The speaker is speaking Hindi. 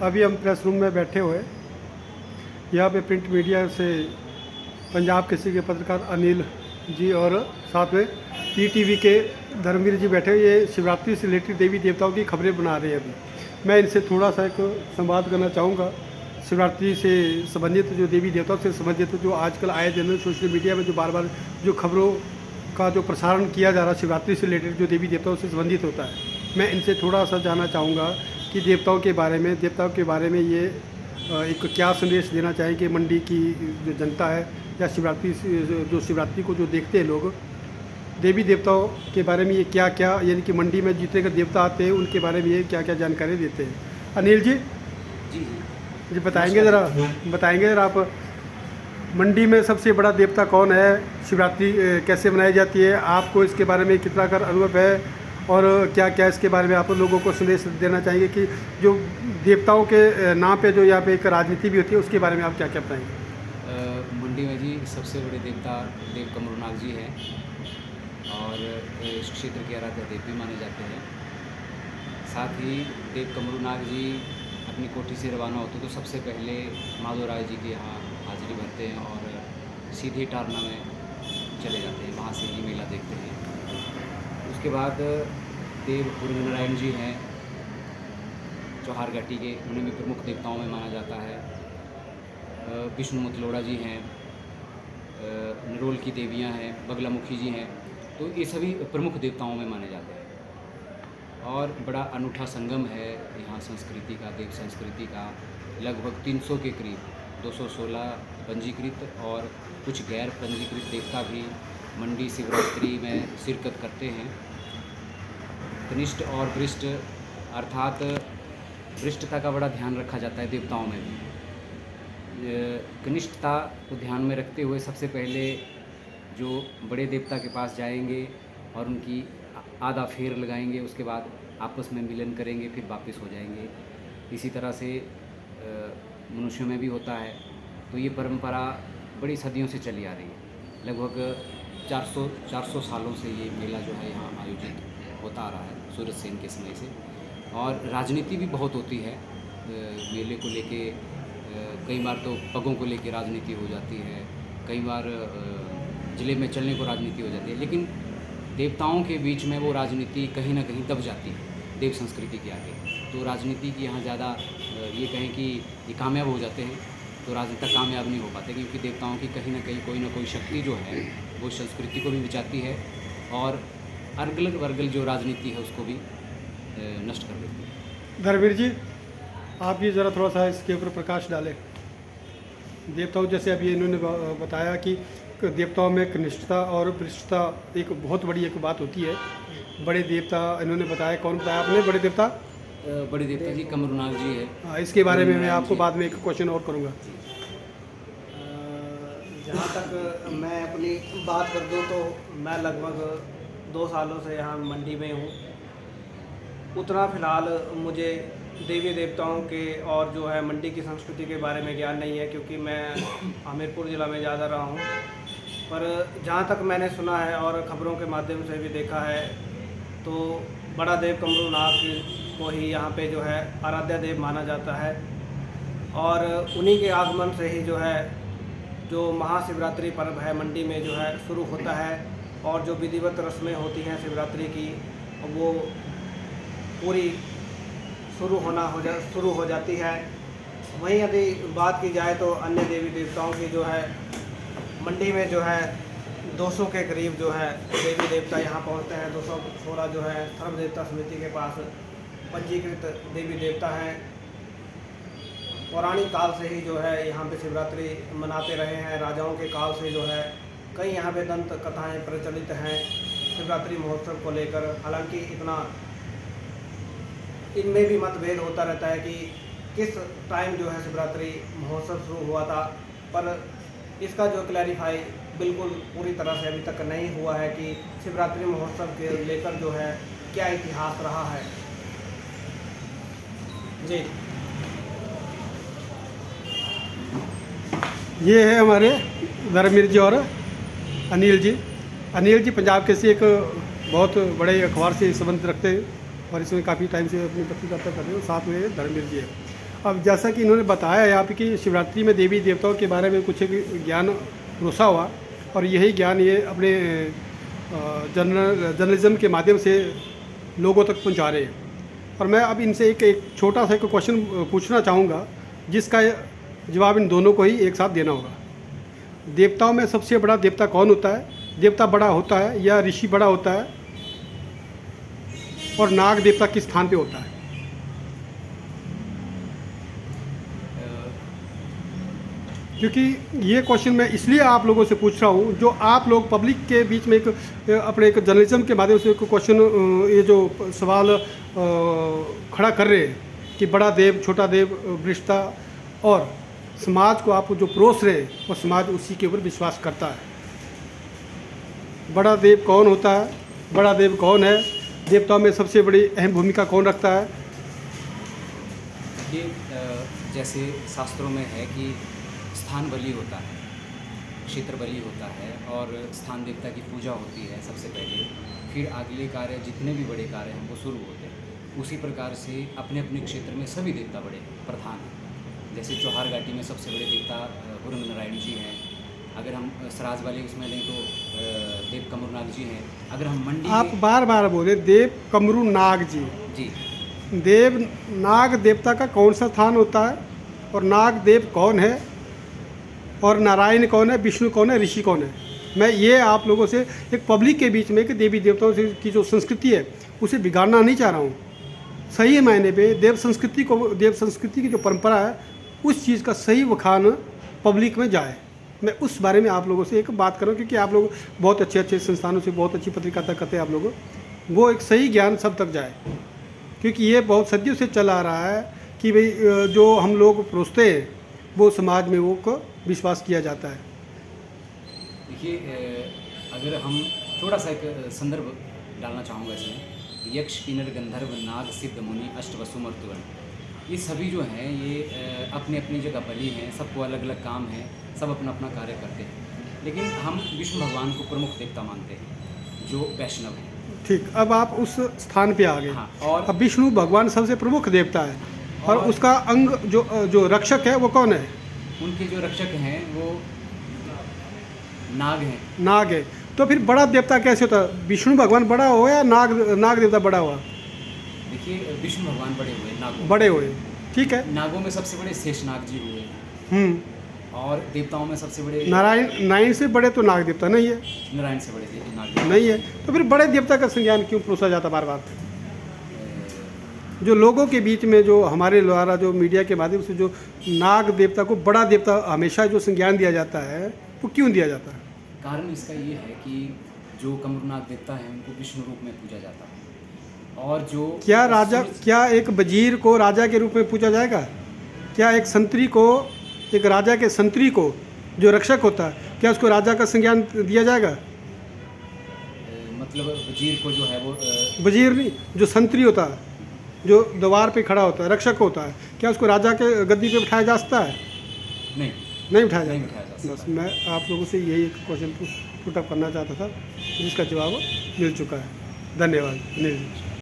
अभी हम प्रेस रूम में बैठे हुए, यहाँ पे प्रिंट मीडिया से पंजाब केसरी के पत्रकार अनिल जी और साथ में ईटीवी के धर्मवीर जी बैठे हुए। ये शिवरात्रि से रिलेटेड देवी देवताओं की खबरें बना रहे हैं। अभी मैं इनसे थोड़ा सा एक संवाद करना चाहूँगा। शिवरात्रि से संबंधित जो देवी देवताओं से संबंधित जो आजकल आए दिन सोशल मीडिया में जो बार बार जो खबरों का जो प्रसारण किया जा रहा है शिवरात्रि से रिलेटेड जो देवी देवताओं से संबंधित होता है, मैं इनसे थोड़ा सा जानना चाहूँगा कि देवताओं के बारे में ये एक क्या संदेश देना चाहेंगे मंडी की जो जनता है या शिवरात्रि को जो देखते हैं लोग, देवी देवताओं के बारे में ये क्या क्या, यानी कि मंडी में जितने का देवता आते हैं उनके बारे में ये क्या क्या जानकारी देते हैं। अनिल जी जी जी बताएंगे ज़रा आप, मंडी में सबसे बड़ा देवता कौन है, शिवरात्रि कैसे मनाई जाती है, आपको इसके बारे में कितना कर अनुभव है और क्या क्या इसके बारे में आप लोगों को संदेश देना चाहेंगे कि जो देवताओं के नाम पे जो यहाँ पे एक राजनीति भी होती है उसके बारे में आप क्या क्या बताएंगे। मंडी में जी सबसे बड़े देवता देव कमरूनाग जी हैं और इस क्षेत्र के आराध्य देव भी माने जाते हैं। साथ ही देव कमरूनाग जी अपनी कोठी से रवाना होते तो सबसे पहले माधोराय जी के यहाँ हाजिरी भरते हैं और सीधे टारना में चले जाते हैं, वहाँ से ही मेला देखते हैं। उसके बाद देव उर्गनारायण जी हैं चौहार घाटी के, उन्हें भी प्रमुख देवताओं में माना जाता है। विष्णु मतलोड़ा जी हैं, निरोल की देवियां हैं, बगलामुखी जी हैं, तो ये सभी प्रमुख देवताओं में माने जाते हैं। और बड़ा अनूठा संगम है यहाँ संस्कृति का, देव संस्कृति का। लगभग 300 के करीब 216 पंजीकृत और कुछ गैर पंजीकृत देवता भी मंडी शिवरात्रि में शिरकत करते हैं। कनिष्ठ और वरिष्ठ अर्थात वरिष्ठता का बड़ा ध्यान रखा जाता है देवताओं में भी। कनिष्ठता को ध्यान में रखते हुए सबसे पहले जो बड़े देवता के पास जाएंगे और उनकी आधा फेर लगाएंगे, उसके बाद आपस में मिलन करेंगे, फिर वापस हो जाएंगे। इसी तरह से मनुष्यों में भी होता है। तो ये परंपरा बड़ी सदियों से चली आ रही है। लगभग 400 सालों से ये मेला जो है यहाँ आयोजित होता आ रहा है सूरज सेन के समय से। और राजनीति भी बहुत होती है मेले को लेके। कई बार तो पगों को लेके राजनीति हो जाती है, कई बार ज़िले में चलने को राजनीति हो जाती है, लेकिन देवताओं के बीच में वो राजनीति कहीं ना कहीं दब जाती है देव संस्कृति के आगे। तो राजनीति की यहाँ ज़्यादा ये कहें कि ये कामयाब हो जाते हैं, तो राजनेता कामयाब नहीं हो पाते, क्योंकि देवताओं की कहीं ना कोई शक्ति जो है वो संस्कृति को भी बचाती है और अर्गल वर्गल जो राजनीति है उसको भी नष्ट कर देती है। धर्मवीर जी आप भी ज़रा थोड़ा सा इसके ऊपर प्रकाश डालें। देवताओं जैसे अभी इन्होंने बताया कि देवताओं में कनिष्ठता और वरिष्ठता एक बहुत बड़ी एक बात होती है। बड़े देवता इन्होंने बताया, कौन बताया आपने बड़े देवता? बड़े देवता जी कमरूनाग जी है। हाँ, इसके बारे में मैं आपको बाद में एक क्वेश्चन और करूँगा। जहाँ तक मैं अपनी बात कर दूँ तो मैं लगभग 2 सालों से यहाँ मंडी में हूँ। उतना फ़िलहाल मुझे देवी देवताओं के और जो है मंडी की संस्कृति के बारे में ज्ञान नहीं है, क्योंकि मैं हमीरपुर ज़िला में ज़्यादा रहा हूँ। पर जहाँ तक मैंने सुना है और ख़बरों के माध्यम से भी देखा है, तो बड़ा देव कमरूनाग को ही यहाँ पे जो है आराध्य देव माना जाता है। और उन्हीं के आगमन से ही जो है जो महाशिवरात्रि पर्व है मंडी में जो है शुरू होता है, और जो विधिवत रस्में होती हैं शिवरात्रि की वो पूरी शुरू हो जाती है। वहीं यदि बात की जाए तो अन्य देवी देवताओं की जो है मंडी में जो है 200 के करीब जो है देवी देवता यहाँ पहुँचते हैं। 216 जो है सर्व देवता समिति के पास पंजीकृत देवी देवता हैं। पौराणिक काल से ही जो है यहाँ पे शिवरात्रि मनाते रहे हैं। राजाओं के काल से जो है कई यहाँ पे दंत कथाएँ प्रचलित हैं शिवरात्रि महोत्सव को लेकर। हालांकि इतना इनमें भी मतभेद होता रहता है कि किस टाइम जो है शिवरात्रि महोत्सव शुरू हुआ था, पर इसका जो क्लैरिफाई बिल्कुल पूरी तरह से अभी तक नहीं हुआ है कि शिवरात्रि महोत्सव के लेकर जो है क्या इतिहास रहा है। जी ये है हमारे धर्मवीर जी और अनिल जी। अनिल जी पंजाब केसरी एक बहुत बड़े अखबार से संबंध रखते हैं और इसमें काफ़ी टाइम से अपनी पत्रकारिता कर रहे हो। साथ में धर्मवीर जी है। अब जैसा कि इन्होंने बताया यहाँ पे कि शिवरात्रि में देवी देवताओं के बारे में कुछ एक ज्ञान रोसा हुआ और यही ज्ञान ये अपने जर्नलिज्म के माध्यम से लोगों तक पहुँचा रहे हैं। और मैं अब इनसे एक छोटा सा एक क्वेश्चन पूछना चाहूँगा जिसका जवाब इन दोनों को ही एक साथ देना होगा। देवताओं में सबसे बड़ा देवता कौन होता है? देवता बड़ा होता है या ऋषि बड़ा होता है? और नाग देवता किस स्थान पे होता है? क्योंकि ये क्वेश्चन मैं इसलिए आप लोगों से पूछ रहा हूँ, जो आप लोग पब्लिक के बीच में एक अपने एक जर्नलिज्म के माध्यम से एक क्वेश्चन, ये जो सवाल खड़ा कर रहे हैं कि बड़ा देव, छोटा देव, वृष्टा, और समाज को आप जो परोस रहे हैं वो समाज उसी के ऊपर विश्वास करता है। बड़ा देव कौन होता है? बड़ा देव कौन है? देवताओं में सबसे बड़ी अहम भूमिका कौन रखता है? ये जैसे शास्त्रों में है कि स्थान बलि होता है, क्षेत्र बलि होता है और स्थान देवता की पूजा होती है सबसे पहले, फिर अगले कार्य जितने भी बड़े कार्य हैं वो शुरू होते हैं। उसी प्रकार से अपने अपने क्षेत्र में सभी देवता बड़े प्रधान हैं। जैसे चौहार घाटी में सबसे बड़े देवता हुरंग नारायण जी हैं। अगर हम सराज वाले उसमें लें तो देव कमरुनाग जी हैं। अगर हम मंडी आप बार बार बोले देव कमरुनाग जी। जी, देव नाग देवता का कौन सा स्थान होता है? और नाग देव कौन है? और नारायण कौन है? विष्णु कौन है? ऋषि कौन है? मैं ये आप लोगों से एक पब्लिक के बीच में कि देवी देवताओं से की जो संस्कृति है उसे बिगाड़ना नहीं चाह रहा हूँ। सही मायने पे देव संस्कृति की जो परंपरा है उस चीज़ का सही वखान पब्लिक में जाए। मैं उस बारे में आप लोगों से एक बात कर रहा हूँ, क्योंकि आप लोग बहुत अच्छे संस्थानों से बहुत अच्छी पत्रकारिता करते हैं आप लोग, वो एक सही ज्ञान सब तक जाए। क्योंकि ये बहुत सदियों से चला आ रहा है कि भाई जो हम लोग परोसते हैं वो समाज में वो को विश्वास किया जाता है। देखिए, अगर हम थोड़ा सा एक संदर्भ डालना चाहूँगा इसमें, यक्ष, किन्नर, गंधर्व, नाग, सिद्ध, मुनि, अष्ट, वसु, मर्तुगण, ये सभी जो हैं ये अपनी अपनी जगह बली हैं, सबको अलग अलग काम है, सब अपना अपना कार्य करते हैं। लेकिन हम विष्णु भगवान को प्रमुख देवता मानते हैं जो वैष्णव हैं। ठीक, अब आप उस स्थान पे आ गए। हाँ, और अब विष्णु भगवान सबसे प्रमुख देवता है और उसका अंग जो रक्षक है वो कौन है? उनके जो रक्षक हैं वो नाग हैं। नाग है। तो फिर बड़ा देवता कैसे होता है? विष्णु भगवान बड़ा हो या नाग देवता बड़ा हुआ? देखिए, विष्णु भगवान बड़े हुए, नागों बड़े हुए, ठीक है। नागों में सबसे बड़े शेषनाग जी हुए, और देवताओं में सबसे बड़े नारायण से बड़े तो नाग देवता नहीं है। नारायण से बड़े नाग नहीं है, तो फिर बड़े देवता का संज्ञान क्यों परोसा जाता बार बार? जो लोगों के बीच में जो हमारे द्वारा जो मीडिया के माध्यम से जो नाग देवता को बड़ा देवता हमेशा जो संज्ञान दिया जाता है वो क्यों दिया जाता है? कारण इसका ये है कि जो कमरुनाग देवता है उनको विष्णु रूप में पूजा जाता है। और जो क्या एक वजीर को राजा के रूप में पूजा जाएगा? क्या एक संतरी को, एक राजा के संतरी को जो रक्षक होता है, क्या उसको राजा का संज्ञान दिया जाएगा? मतलब वजीर को जो है वो वजीर नहीं, जो संतरी होता है, जो द्वार पे खड़ा होता है, रक्षक होता है, क्या उसको राजा के गद्दी पे बिठाया जा सकता है? नहीं बिठाया जा सकता। बस मैं आप लोगों से यही एक क्वेश्चन पुट अप करना चाहता था जिसका जवाब मिल चुका है। धन्यवाद।